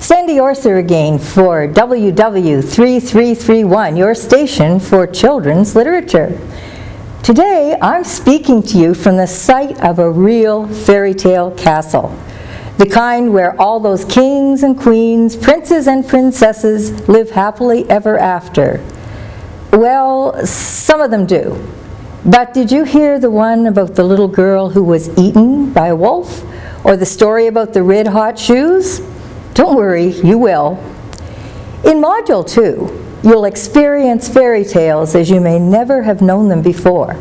Sandy Orser again for WW3331, your station for children's literature. Today, I'm speaking to you from the site of a real fairy tale castle, the kind where all those kings and queens, princes and princesses live happily ever after. Well, some of them do. But did you hear the one about the little girl who was eaten by a wolf? Or the story about the red-hot shoes? Don't worry, you will. In Module 2, you'll experience fairy tales as you may never have known them before.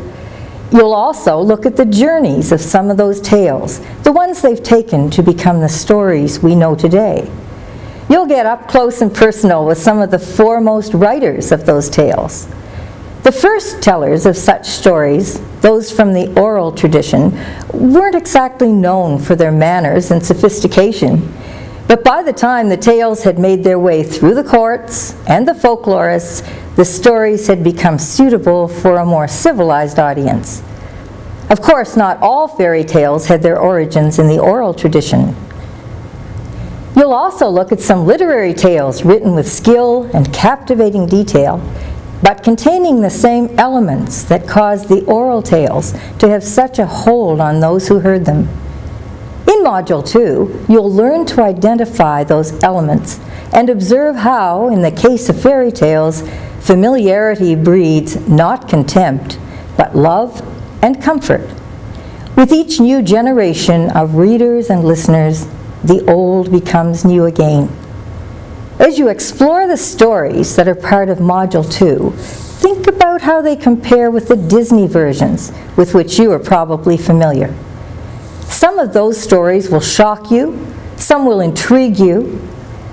You'll also look at the journeys of some of those tales, the ones they've taken to become the stories we know today. You'll get up close and personal with some of the foremost writers of those tales. The first tellers of such stories, those from the oral tradition, weren't exactly known for their manners and sophistication. But by the time the tales had made their way through the courts and the folklorists, the stories had become suitable for a more civilized audience. Of course, not all fairy tales had their origins in the oral tradition. You'll also look at some literary tales written with skill and captivating detail, but containing the same elements that caused the oral tales to have such a hold on those who heard them. In Module 2, you'll learn to identify those elements and observe how, in the case of fairy tales, familiarity breeds not contempt, but love and comfort. With each new generation of readers and listeners, the old becomes new again. As you explore the stories that are part of Module 2, think about how they compare with the Disney versions with which you are probably familiar. Some of those stories will shock you, some will intrigue you,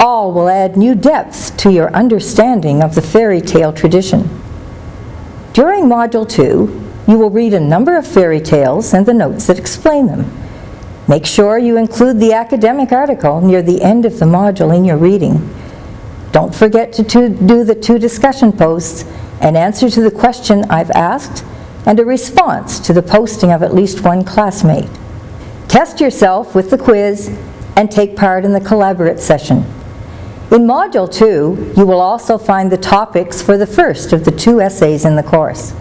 all will add new depth to your understanding of the fairy tale tradition. During Module 2, you will read a number of fairy tales and the notes that explain them. Make sure you include the academic article near the end of the module in your reading. Don't forget to do the 2 discussion posts, an answer to the question I've asked, and a response to the posting of at least one classmate. Test yourself with the quiz and take part in the collaborate session. In Module 2, you will also find the topics for the first of the 2 essays in the course.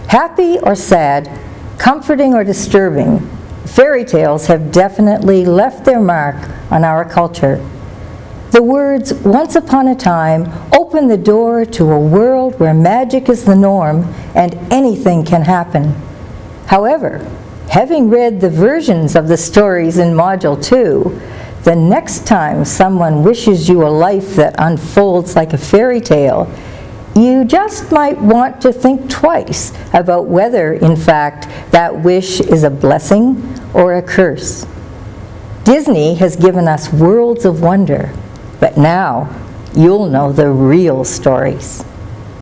Happy or sad, comforting or disturbing, fairy tales have definitely left their mark on our culture. The words "once upon a time" open the door to a world where magic is the norm and anything can happen. However, having read the versions of the stories in Module 2, the next time someone wishes you a life that unfolds like a fairy tale, you just might want to think twice about whether, in fact, that wish is a blessing or a curse. Disney has given us worlds of wonder, but now you'll know the real stories.